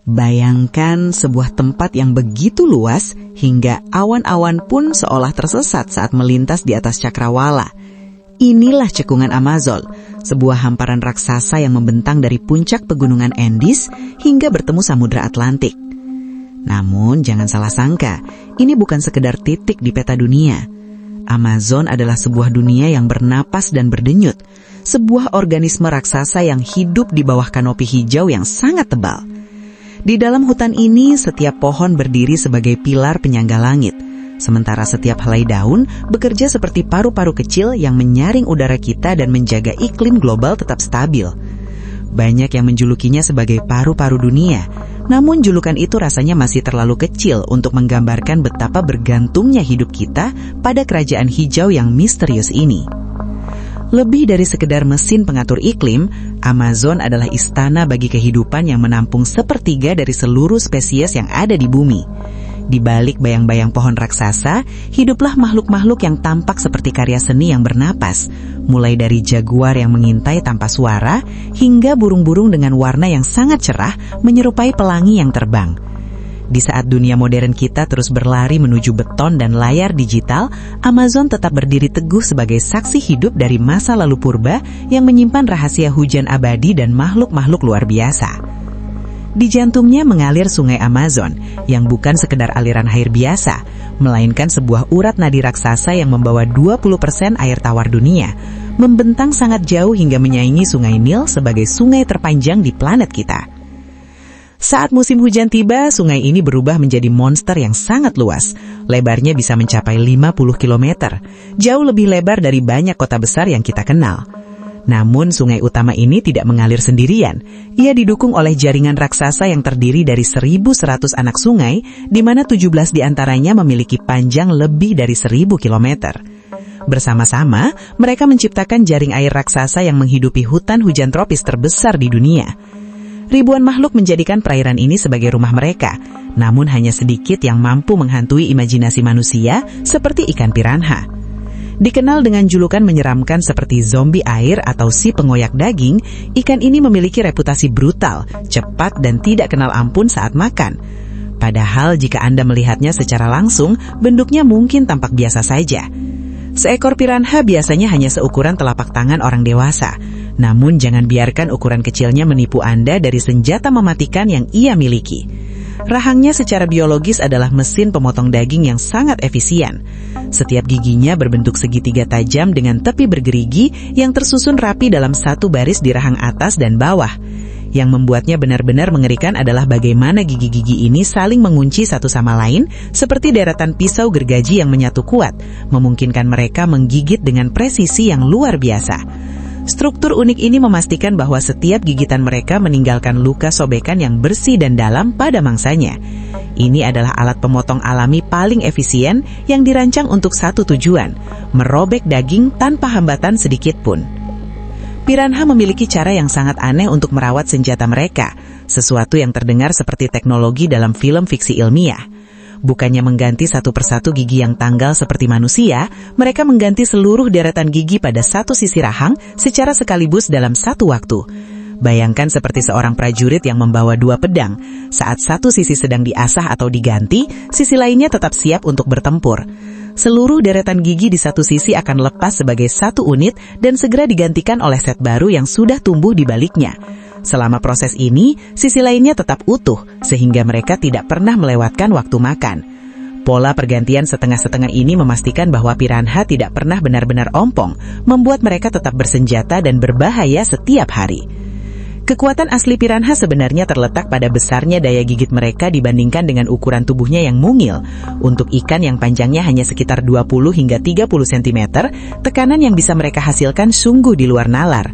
Bayangkan sebuah tempat yang begitu luas hingga awan-awan pun seolah tersesat saat melintas di atas cakrawala. Inilah cekungan Amazon, sebuah hamparan raksasa yang membentang dari puncak pegunungan Andes hingga bertemu Samudra Atlantik. Namun jangan salah sangka, ini bukan sekedar titik di peta dunia. Amazon adalah sebuah dunia yang bernapas dan berdenyut, sebuah organisme raksasa yang hidup di bawah kanopi hijau yang sangat tebal. Di dalam hutan ini, setiap pohon berdiri sebagai pilar penyangga langit, sementara setiap helai daun bekerja seperti paru-paru kecil yang menyaring udara kita dan menjaga iklim global tetap stabil. Banyak yang menjulukinya sebagai paru-paru dunia, namun julukan itu rasanya masih terlalu kecil untuk menggambarkan betapa bergantungnya hidup kita pada kerajaan hijau yang misterius ini. Lebih dari sekedar mesin pengatur iklim, Amazon adalah istana bagi kehidupan yang menampung sepertiga dari seluruh spesies yang ada di bumi. Di balik bayang-bayang pohon raksasa, hiduplah makhluk-makhluk yang tampak seperti karya seni yang bernapas, mulai dari jaguar yang mengintai tanpa suara, hingga burung-burung dengan warna yang sangat cerah menyerupai pelangi yang terbang. Di saat dunia modern kita terus berlari menuju beton dan layar digital, Amazon tetap berdiri teguh sebagai saksi hidup dari masa lalu purba yang menyimpan rahasia hujan abadi dan makhluk-makhluk luar biasa. Di jantungnya mengalir sungai Amazon, yang bukan sekedar aliran air biasa, melainkan sebuah urat nadi raksasa yang membawa 20% air tawar dunia, membentang sangat jauh hingga menyaingi sungai Nil sebagai sungai terpanjang di planet kita. Saat musim hujan tiba, sungai ini berubah menjadi monster yang sangat luas. Lebarnya bisa mencapai 50 km, jauh lebih lebar dari banyak kota besar yang kita kenal. Namun sungai utama ini tidak mengalir sendirian. Ia didukung oleh jaringan raksasa yang terdiri dari 1.100 anak sungai, di mana 17 diantaranya memiliki panjang lebih dari 1.000 km. Bersama-sama, mereka menciptakan jaring air raksasa yang menghidupi hutan hujan tropis terbesar di dunia. Ribuan makhluk menjadikan perairan ini sebagai rumah mereka, namun hanya sedikit yang mampu menghantui imajinasi manusia seperti ikan piranha. Dikenal dengan julukan menyeramkan seperti zombie air atau si pengoyak daging, ikan ini memiliki reputasi brutal, cepat dan tidak kenal ampun saat makan. Padahal jika Anda melihatnya secara langsung, bentuknya mungkin tampak biasa saja. Seekor piranha biasanya hanya seukuran telapak tangan orang dewasa. Namun jangan biarkan ukuran kecilnya menipu Anda dari senjata mematikan yang ia miliki. Rahangnya secara biologis adalah mesin pemotong daging yang sangat efisien. Setiap giginya berbentuk segitiga tajam dengan tepi bergerigi yang tersusun rapi dalam satu baris di rahang atas dan bawah. Yang membuatnya benar-benar mengerikan adalah bagaimana gigi-gigi ini saling mengunci satu sama lain seperti deretan pisau gergaji yang menyatu kuat, memungkinkan mereka menggigit dengan presisi yang luar biasa. Struktur unik ini memastikan bahwa setiap gigitan mereka meninggalkan luka sobekan yang bersih dan dalam pada mangsanya. Ini adalah alat pemotong alami paling efisien yang dirancang untuk satu tujuan, merobek daging tanpa hambatan sedikit pun. Piranha memiliki cara yang sangat aneh untuk merawat senjata mereka, sesuatu yang terdengar seperti teknologi dalam film fiksi ilmiah. Bukannya mengganti satu persatu gigi yang tanggal seperti manusia, mereka mengganti seluruh deretan gigi pada satu sisi rahang secara sekaligus dalam satu waktu. Bayangkan seperti seorang prajurit yang membawa dua pedang. Saat satu sisi sedang diasah atau diganti, sisi lainnya tetap siap untuk bertempur. Seluruh deretan gigi di satu sisi akan lepas sebagai satu unit dan segera digantikan oleh set baru yang sudah tumbuh di baliknya. Selama proses ini, sisi lainnya tetap utuh, sehingga mereka tidak pernah melewatkan waktu makan. Pola pergantian setengah-setengah ini memastikan bahwa piranha tidak pernah benar-benar ompong, membuat mereka tetap bersenjata dan berbahaya setiap hari. Kekuatan asli piranha sebenarnya terletak pada besarnya daya gigit mereka dibandingkan dengan ukuran tubuhnya yang mungil. Untuk ikan yang panjangnya hanya sekitar 20 hingga 30 cm, tekanan yang bisa mereka hasilkan sungguh di luar nalar.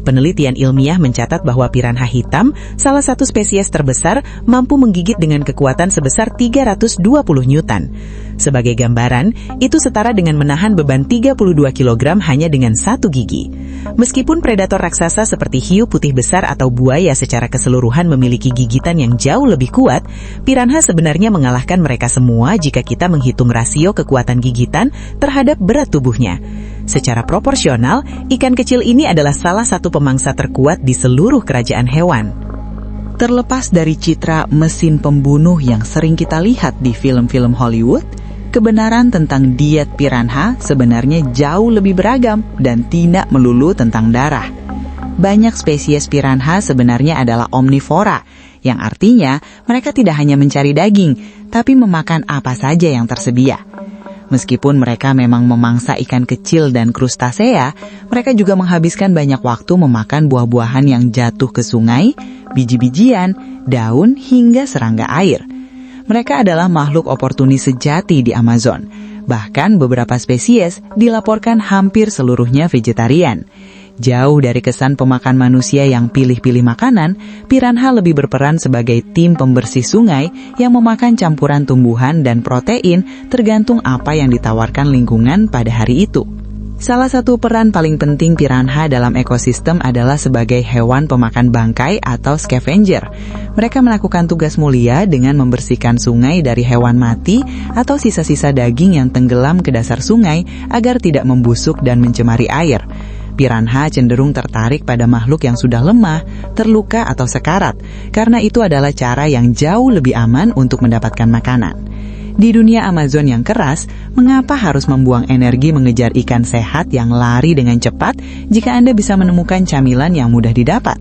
Penelitian ilmiah mencatat bahwa piranha hitam, salah satu spesies terbesar, mampu menggigit dengan kekuatan sebesar 320 Newton. Sebagai gambaran, itu setara dengan menahan beban 32 kg hanya dengan satu gigi. Meskipun predator raksasa seperti hiu putih besar atau buaya secara keseluruhan memiliki gigitan yang jauh lebih kuat, piranha sebenarnya mengalahkan mereka semua jika kita menghitung rasio kekuatan gigitan terhadap berat tubuhnya. Secara proporsional, ikan kecil ini adalah salah satu pemangsa terkuat di seluruh kerajaan hewan. Terlepas dari citra mesin pembunuh yang sering kita lihat di film-film Hollywood, kebenaran tentang diet piranha sebenarnya jauh lebih beragam dan tidak melulu tentang darah. Banyak spesies piranha sebenarnya adalah omnivora, yang artinya mereka tidak hanya mencari daging, tapi memakan apa saja yang tersedia. Meskipun mereka memang memangsa ikan kecil dan krustasea, mereka juga menghabiskan banyak waktu memakan buah-buahan yang jatuh ke sungai, biji-bijian, daun, hingga serangga air. Mereka adalah makhluk oportunis sejati di Amazon. Bahkan beberapa spesies dilaporkan hampir seluruhnya vegetarian. Jauh dari kesan pemakan manusia yang pilih-pilih makanan, piranha lebih berperan sebagai tim pembersih sungai yang memakan campuran tumbuhan dan protein tergantung apa yang ditawarkan lingkungan pada hari itu. Salah satu peran paling penting piranha dalam ekosistem adalah sebagai hewan pemakan bangkai atau scavenger. Mereka melakukan tugas mulia dengan membersihkan sungai dari hewan mati atau sisa-sisa daging yang tenggelam ke dasar sungai agar tidak membusuk dan mencemari air. Piranha cenderung tertarik pada makhluk yang sudah lemah, terluka atau sekarat, karena itu adalah cara yang jauh lebih aman untuk mendapatkan makanan. Di dunia Amazon yang keras, mengapa harus membuang energi mengejar ikan sehat yang lari dengan cepat jika Anda bisa menemukan camilan yang mudah didapat?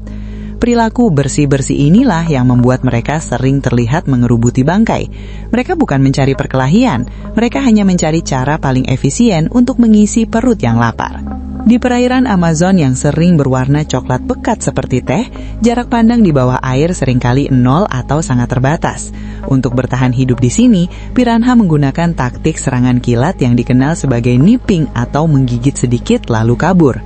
Perilaku bersih-bersih inilah yang membuat mereka sering terlihat mengerubuti bangkai. Mereka bukan mencari perkelahian, mereka hanya mencari cara paling efisien untuk mengisi perut yang lapar. Di perairan Amazon yang sering berwarna coklat pekat seperti teh, jarak pandang di bawah air seringkali nol atau sangat terbatas. Untuk bertahan hidup di sini, piranha menggunakan taktik serangan kilat yang dikenal sebagai nipping atau menggigit sedikit lalu kabur.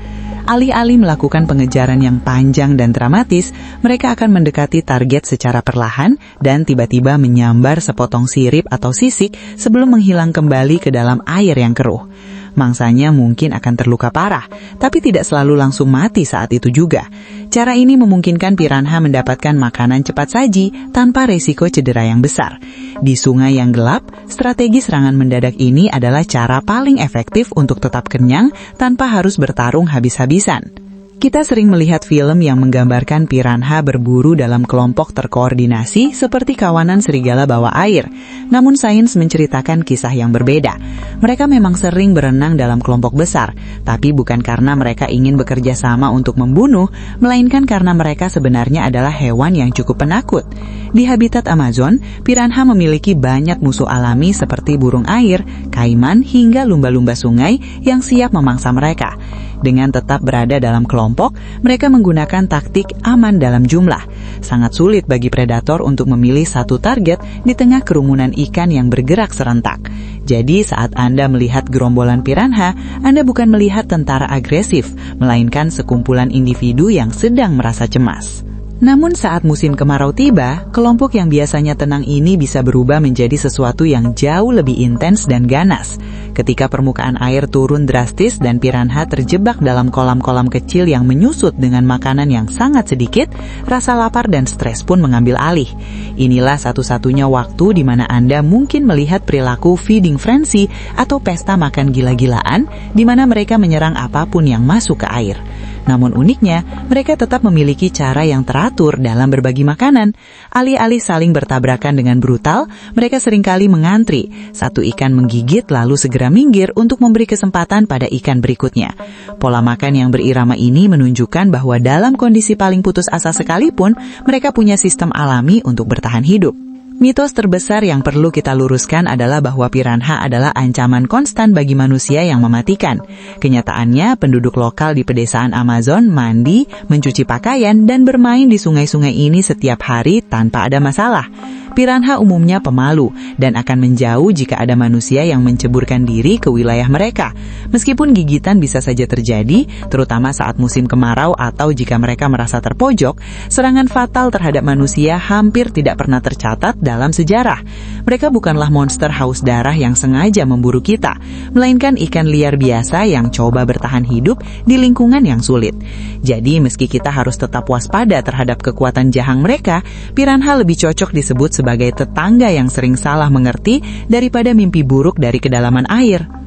Alih-alih melakukan pengejaran yang panjang dan dramatis, mereka akan mendekati target secara perlahan dan tiba-tiba menyambar sepotong sirip atau sisik sebelum menghilang kembali ke dalam air yang keruh. Mangsanya mungkin akan terluka parah, tapi tidak selalu langsung mati saat itu juga. Cara ini memungkinkan piranha mendapatkan makanan cepat saji tanpa resiko cedera yang besar. Di sungai yang gelap, strategi serangan mendadak ini adalah cara paling efektif untuk tetap kenyang tanpa harus bertarung habis-habisan. Kita sering melihat film yang menggambarkan piranha berburu dalam kelompok terkoordinasi seperti kawanan serigala bawah air. Namun sains menceritakan kisah yang berbeda. Mereka memang sering berenang dalam kelompok besar, tapi bukan karena mereka ingin bekerja sama untuk membunuh, melainkan karena mereka sebenarnya adalah hewan yang cukup penakut. Di habitat Amazon, piranha memiliki banyak musuh alami seperti burung air, kaiman, hingga lumba-lumba sungai yang siap memangsa mereka. Dengan tetap berada dalam kelompok, mereka menggunakan taktik aman dalam jumlah. Sangat sulit bagi predator untuk memilih satu target di tengah kerumunan ikan yang bergerak serentak. Jadi saat Anda melihat gerombolan piranha, Anda bukan melihat tentara agresif, melainkan sekumpulan individu yang sedang merasa cemas. Namun saat musim kemarau tiba, kelompok yang biasanya tenang ini bisa berubah menjadi sesuatu yang jauh lebih intens dan ganas. Ketika permukaan air turun drastis dan piranha terjebak dalam kolam-kolam kecil yang menyusut dengan makanan yang sangat sedikit, rasa lapar dan stres pun mengambil alih. Inilah satu-satunya waktu di mana Anda mungkin melihat perilaku feeding frenzy atau pesta makan gila-gilaan, di mana mereka menyerang apapun yang masuk ke air. Namun uniknya, mereka tetap memiliki cara yang teratur dalam berbagi makanan. Alih-alih saling bertabrakan dengan brutal, mereka seringkali mengantri. Satu ikan menggigit lalu segera minggir untuk memberi kesempatan pada ikan berikutnya. Pola makan yang berirama ini menunjukkan bahwa dalam kondisi paling putus asa sekalipun, mereka punya sistem alami untuk bertahan hidup. Mitos terbesar yang perlu kita luruskan adalah bahwa piranha adalah ancaman konstan bagi manusia yang mematikan. Kenyataannya, penduduk lokal di pedesaan Amazon mandi, mencuci pakaian, dan bermain di sungai-sungai ini setiap hari tanpa ada masalah. Piranha umumnya pemalu dan akan menjauh jika ada manusia yang menceburkan diri ke wilayah mereka. Meskipun gigitan bisa saja terjadi, terutama saat musim kemarau atau jika mereka merasa terpojok, serangan fatal terhadap manusia hampir tidak pernah tercatat dalam sejarah. Mereka bukanlah monster haus darah yang sengaja memburu kita, melainkan ikan liar biasa yang coba bertahan hidup di lingkungan yang sulit. Jadi meski kita harus tetap waspada terhadap kekuatan jahang mereka, piranha lebih cocok disebut sebagai tetangga yang sering salah mengerti daripada mimpi buruk dari kedalaman air.